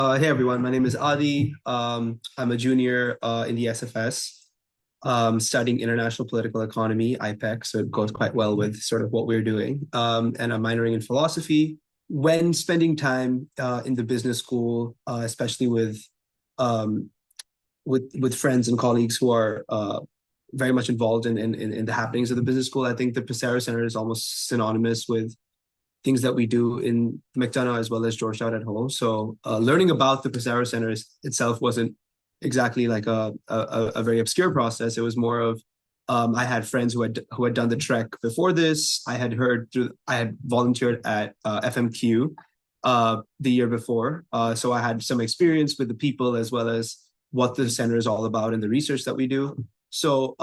Hey everyone, my name is Adi. I'm a junior in the SFS, studying international political economy, IPEC, so it goes quite well with sort of what we're doing. And I'm minoring in philosophy. When spending time in the business school, especially um, with friends and colleagues who are very much involved in the happenings of the business school, I think the Psaros Center is almost synonymous with things that we do in McDonough as well as Georgetown at home. So learning about the Psaros Center itself wasn't exactly like a very obscure process. It was more of I had friends who had done the trek before this. I had volunteered at FMQ the year before, so I had some experience with the people as well as what the center is all about and the research that we do. So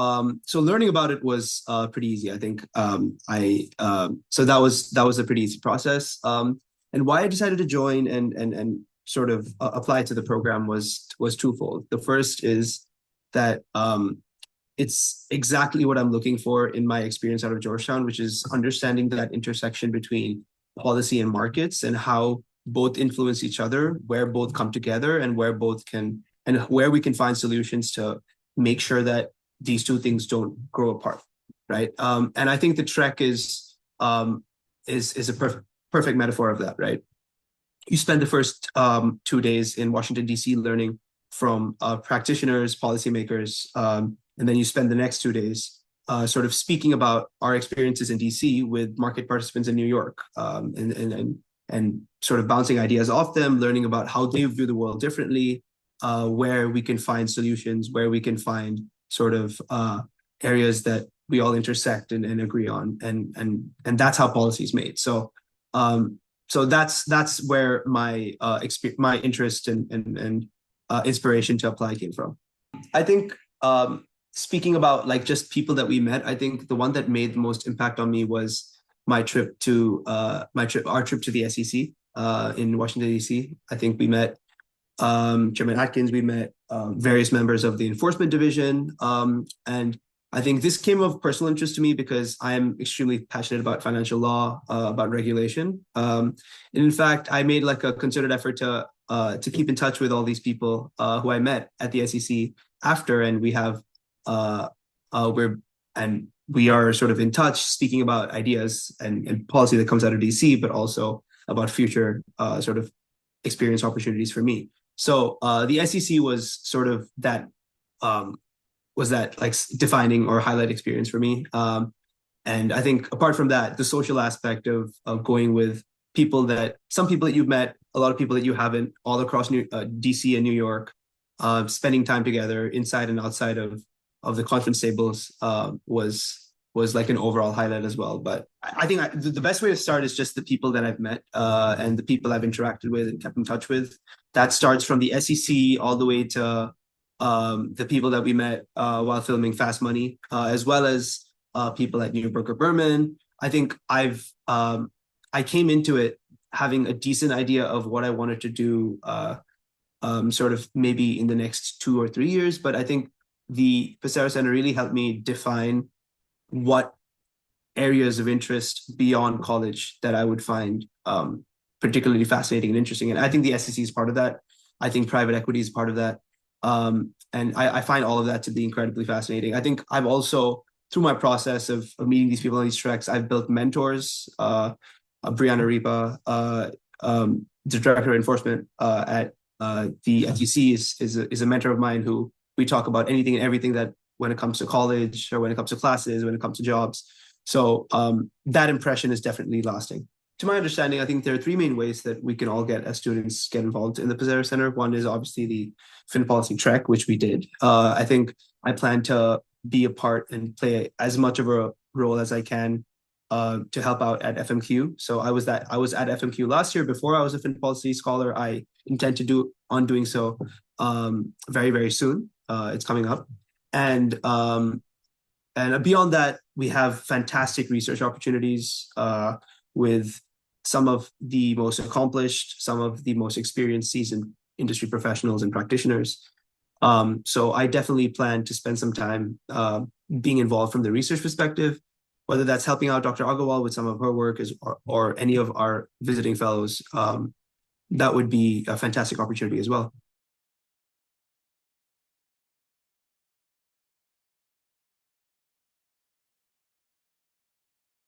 learning about it was pretty easy. I think I so that was a pretty easy process. And why I decided to join and sort of apply to the program was twofold. The first is that it's exactly what I'm looking for in my experience out of Georgetown, which is understanding that intersection between policy and markets and how both influence each other, where both come together, and where we can find solutions to make sure that these two things don't grow apart, right? And I think the trek is a perfect metaphor of that, right? You spend the first 2 days in Washington D.C. learning from practitioners, policymakers, and then you spend the next 2 days sort of speaking about our experiences in D.C. with market participants in New York, and sort of bouncing ideas off them, learning about how they view the world differently, where we can find solutions, where we can find sort of areas that we all intersect and agree on, and that's how policy is made. So that's where my interest and inspiration to apply came from. I think speaking about like just people that we met, I think the one that made the most impact on me was our trip to the SEC in Washington D.C. I think we met Chairman Atkins, we met various members of the enforcement division. And I think this came of personal interest to me because I am extremely passionate about financial law, about regulation. And in fact, I made like a concerted effort to keep in touch with all these people who I met at the SEC after, and uh, we are sort of in touch, speaking about ideas and policy that comes out of DC, but also about future sort of experience opportunities for me. So the SEC was sort of that like defining or highlight experience for me. And I think apart from that, the social aspect of going with some people that you've met, a lot of people that you haven't, all across DC and New York, spending time together inside and outside of the conference tables was like an overall highlight as well. But I think the best way to start is just the people that I've met and the people I've interacted with and kept in touch with. That starts from the SEC all the way to the people that we met while filming Fast Money, as well as people at Neuberger Berman. I think I came into it having a decent idea of what I wanted to do, sort of maybe in the next 2 or 3 years. But I think the Psaros Center really helped me define what areas of interest beyond college that I would find particularly fascinating and interesting. And I think the SEC is part of that. I think private equity is part of that. And I find all of that to be incredibly fascinating. I think I've also, through my process of meeting these people on these treks, I've built mentors. Brianna Ripa, the director of enforcement at the SEC, is a mentor of mine who we talk about anything and everything that when it comes to college or when it comes to classes, when it comes to jobs. So that impression is definitely lasting. To my understanding, I think there are three main ways that we can all as students get involved in the Psaros Center. One is obviously the FinPolicy trek, which we did. I think I plan to be a part and play as much of a role as I can to help out at FMQ. So I was at FMQ last year before I was a FinPolicy scholar. I intend to doing so very, very soon. It's coming up. And beyond that, we have fantastic research opportunities with some of the most accomplished, some of the most experienced, seasoned industry professionals and practitioners. So I definitely plan to spend some time being involved from the research perspective, whether that's helping out Dr. Agarwal with some of her work or any of our visiting fellows that would be a fantastic opportunity as well.